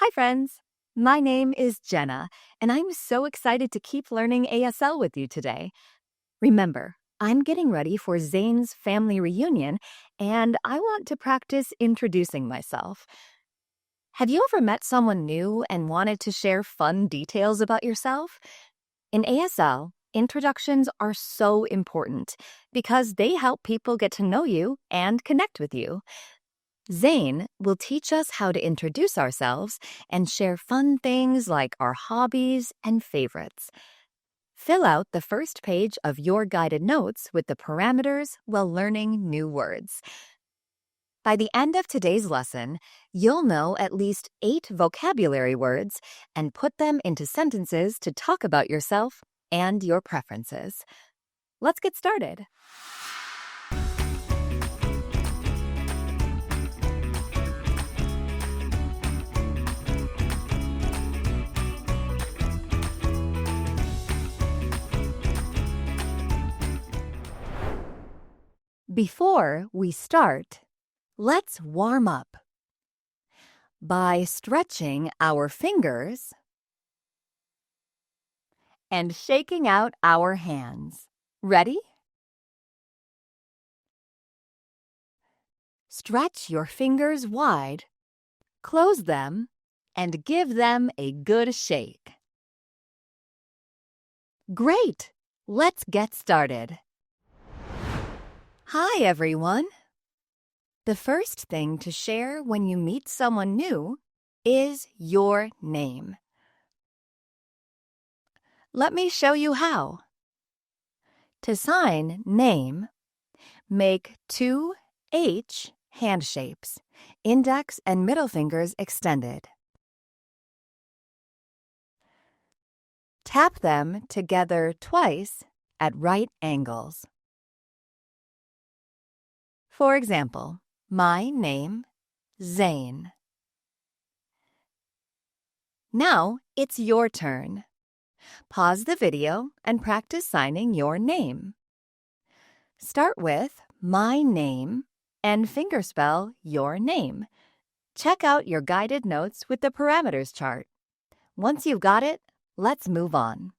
Hi, friends. My name is Jenna, and I'm so excited to keep learning ASL with you today. Remember, I'm getting ready for Zane's family reunion, and I want to practice introducing myself. Have you ever met someone new and wanted to share fun details about yourself? In ASL, introductions are so important because they help people get to know you and connect with you. Zane will teach us how to introduce ourselves and share fun things like our hobbies and favorites. Fill out the first page of your guided notes with the parameters while learning new words. By the end of today's lesson, you'll know at least 8 vocabulary words and put them into sentences to talk about yourself and your preferences. Let's get started. Before we start, let's warm up by stretching our fingers and shaking out our hands. Ready? Stretch your fingers wide, close them, and give them a good shake. Great! Let's get started. Hi, everyone. The first thing to share when you meet someone new is your name. Let me show you how. To sign name, make 2 H hand shapes, index and middle fingers extended. Tap them together twice at right angles. For example, my name, Zane. Now it's your turn. Pause the video and practice signing your name. Start with my name and fingerspell your name. Check out your guided notes with the parameters chart. Once you've got it, let's move on.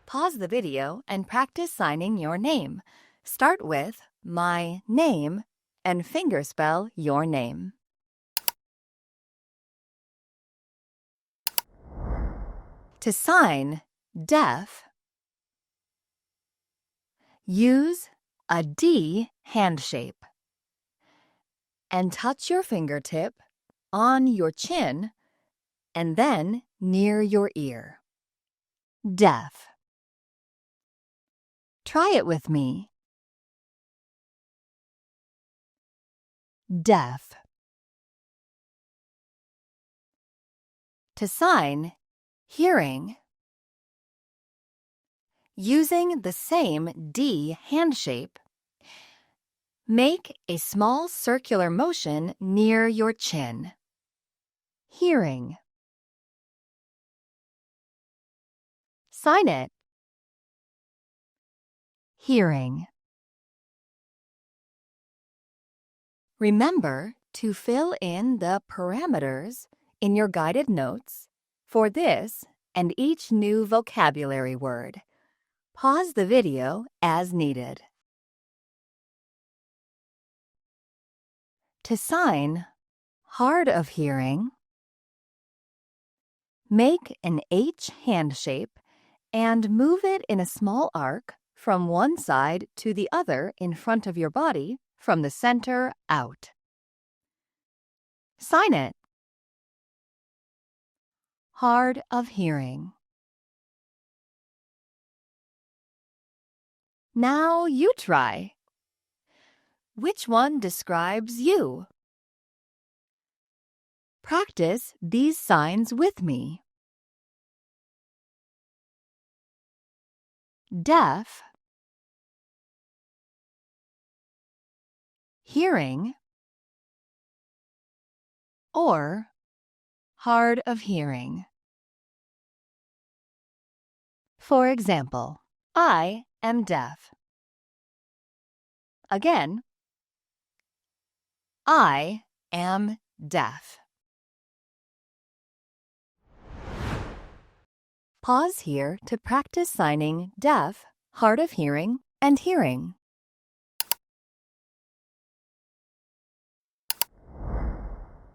Pause the video and practice signing your name. Start with my name and fingerspell your name. To sign deaf, use a D hand shape and touch your fingertip on your chin and then near your ear. Deaf. Try it with me. Deaf. To sign hearing, using the same D hand shape, make a small circular motion near your chin. Hearing. Sign it. Hearing. Remember to fill in the parameters in your guided notes for this and each new vocabulary word. Pause the video as needed. To sign hard of hearing, make an H hand shape and move it in a small arc from one side to the other in front of your body from the center out. Sign it. Hard of hearing. Now you try. Which one describes you? Practice these signs with me. Deaf, hearing, or hard of hearing. For example, I am deaf. Again, I am deaf. Pause here to practice signing deaf, hard of hearing, and hearing.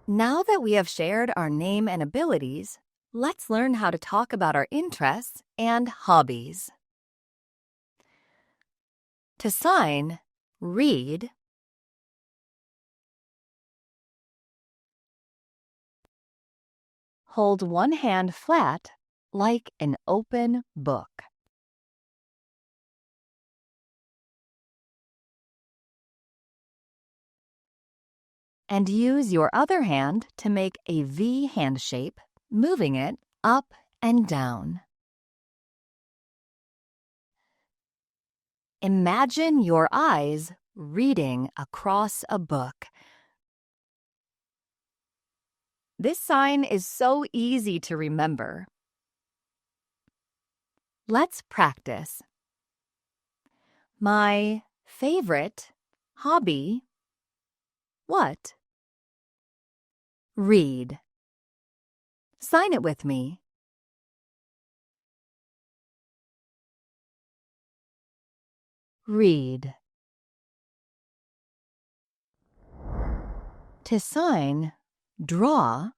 Now that we have shared our name and abilities, let's learn how to talk about our interests and hobbies. To sign, read, hold one hand flat like an open book. And use your other hand to make a V hand shape, moving it up and down. Imagine your eyes reading across a book. This sign is so easy to remember. Let's practice. My favorite hobby. What? Read. Sign it with me. Read. To sign, draw.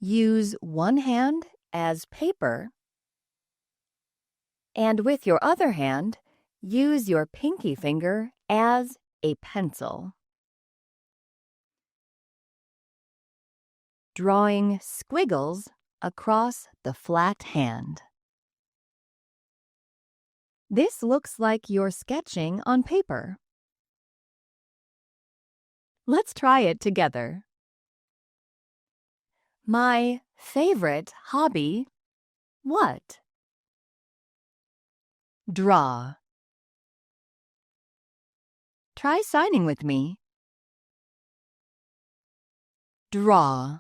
Use one hand as paper, and with your other hand, use your pinky finger as a pencil. Drawing squiggles across the flat hand. This looks like you're sketching on paper. Let's try it together. My favorite hobby. What? Draw. Try signing with me. Draw.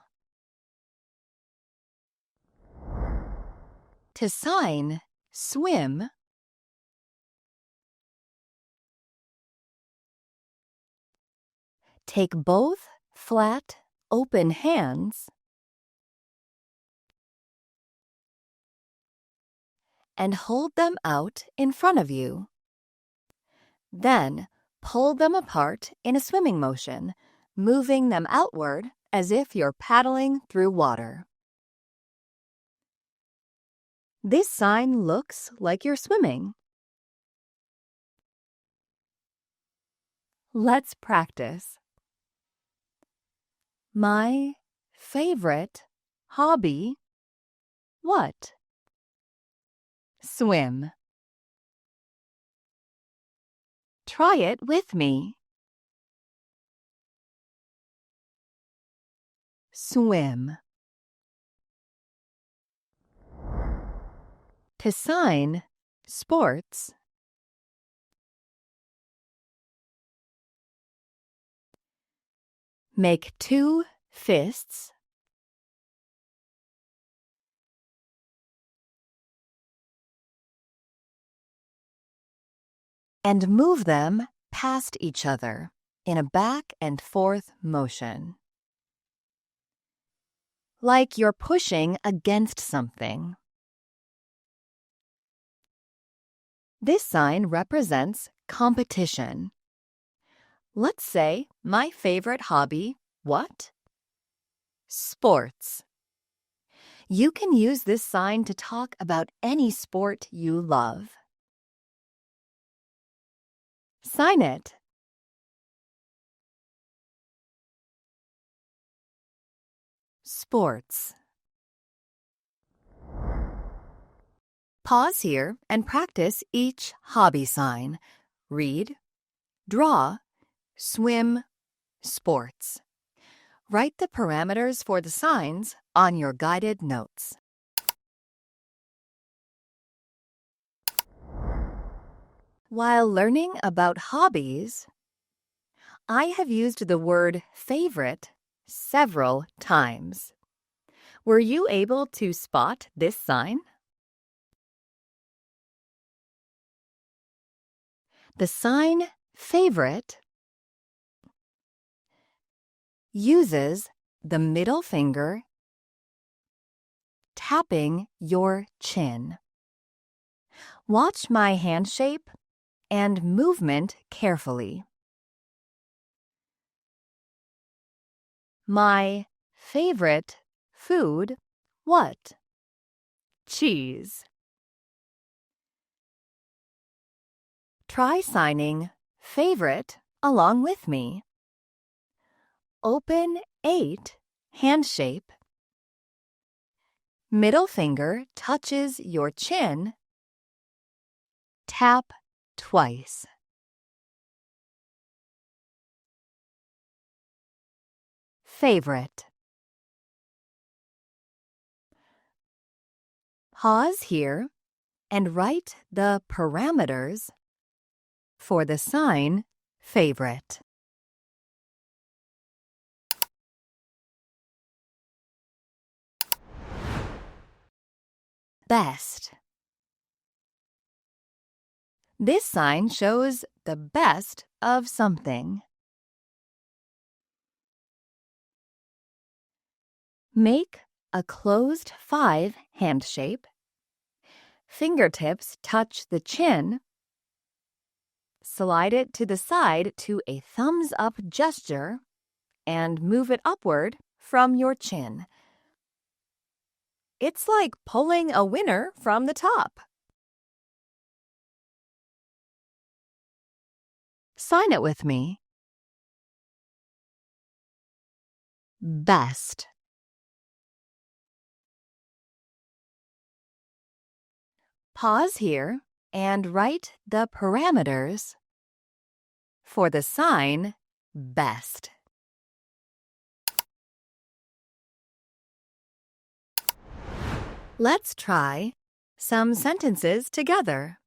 To sign, swim. Take both flat, open hands and hold them out in front of you. Then, pull them apart in a swimming motion, moving them outward as if you're paddling through water. This sign looks like you're swimming. Let's practice. My favorite hobby. What? Swim. Try it with me. Swim. To sign, sports. Make 2 fists. And move them past each other in a back and forth motion. Like you're pushing against something. This sign represents competition. Let's say my favorite hobby. What? Sports. You can use this sign to talk about any sport you love. Sign it. Sports. Pause here and practice each hobby sign. Read, draw, swim, sports. Write the parameters for the signs on your guided notes. While learning about hobbies, I have used the word favorite several times. Were you able to spot this sign? The sign favorite uses the middle finger tapping your chin. Watch my hand shape and movement carefully. My favorite food, what? Cheese. Try signing favorite along with me. Open 8, hand shape. Middle finger touches your chin. Tap twice. Favorite. Pause here and write the parameters for the sign favorite. Best. This sign shows the best of something. Make a closed 5 hand shape. Fingertips touch the chin. Slide it to the side to a thumbs up gesture and move it upward from your chin. It's like pulling a winner from the top. Sign it with me. Best. Pause here and write the parameters for the sign best. Let's try some sentences together.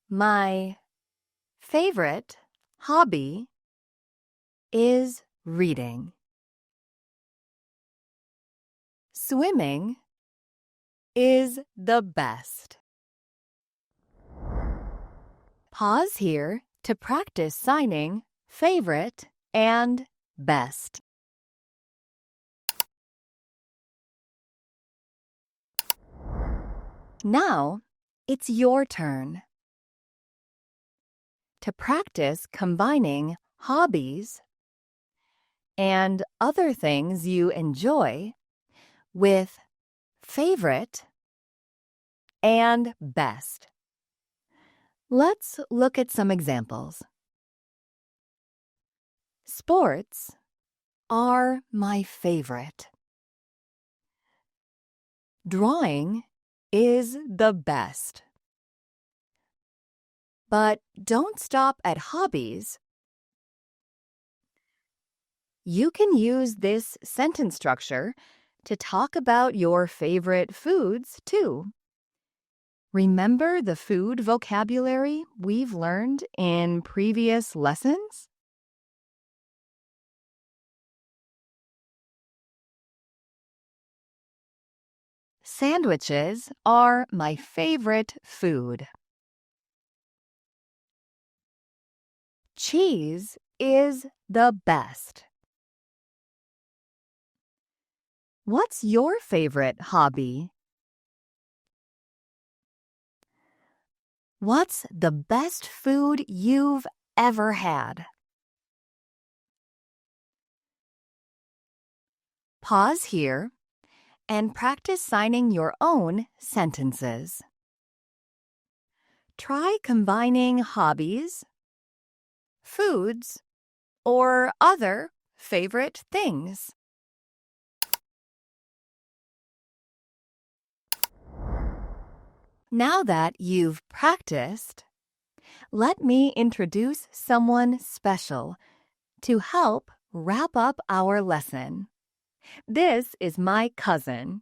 My favorite hobby is reading. Swimming is the best. Pause here to practice signing favorite and best. Now, it's your turn. To practice combining hobbies and other things you enjoy with favorite and best. Let's look at some examples. Sports are my favorite. Drawing is the best. But don't stop at hobbies. You can use this sentence structure to talk about your favorite foods, too. Remember the food vocabulary we've learned in previous lessons? Sandwiches are my favorite food. Cheese is the best. What's your favorite hobby? What's the best food you've ever had? Pause here and practice signing your own sentences. Try combining hobbies, foods, or other favorite things. Now that you've practiced, let me introduce someone special to help wrap up our lesson. This is my cousin.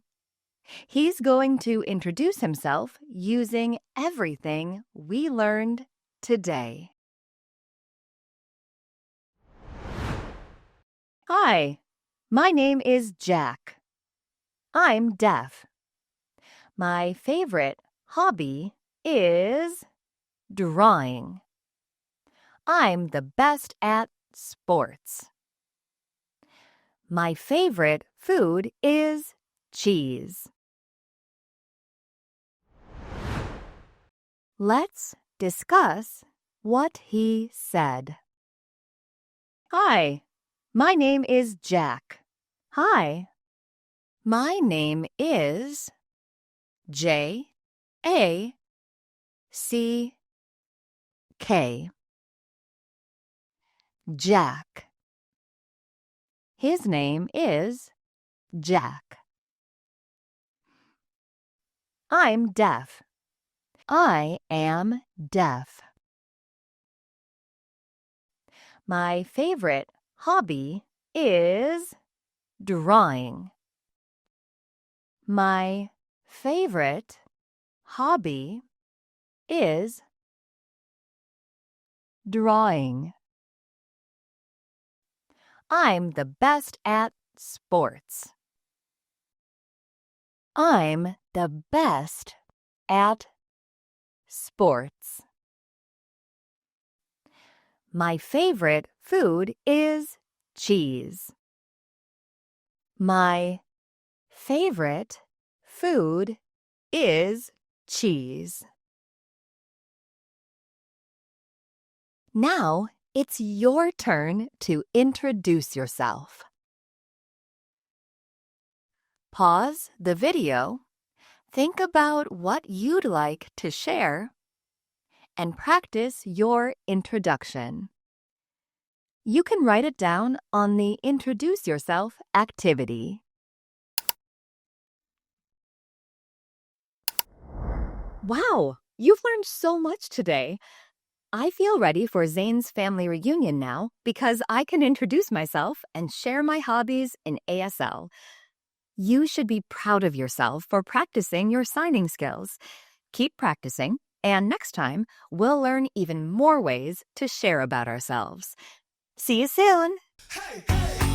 He's going to introduce himself using everything we learned today. Hi, my name is Jack. I'm deaf. My favorite hobby is drawing. I'm the best at sports. My favorite food is cheese. Let's discuss what he said. Hi, my name is Jack. Hi, my name is Jack. Jack. His name is Jack. I'm deaf. I am deaf. My favorite hobby is drawing. My favorite hobby is drawing. I'm the best at sports. I'm the best at sports. My favorite food is cheese. My favorite food is cheese. Now it's your turn to introduce yourself. Pause the video, think about what you'd like to share, and practice your introduction. You can write it down on the Introduce Yourself activity. Wow, you've learned so much today. I feel ready for Zane's family reunion now because I can introduce myself and share my hobbies in ASL. You should be proud of yourself for practicing your signing skills. Keep practicing, and next time, we'll learn even more ways to share about ourselves. See you soon! Hey, hey.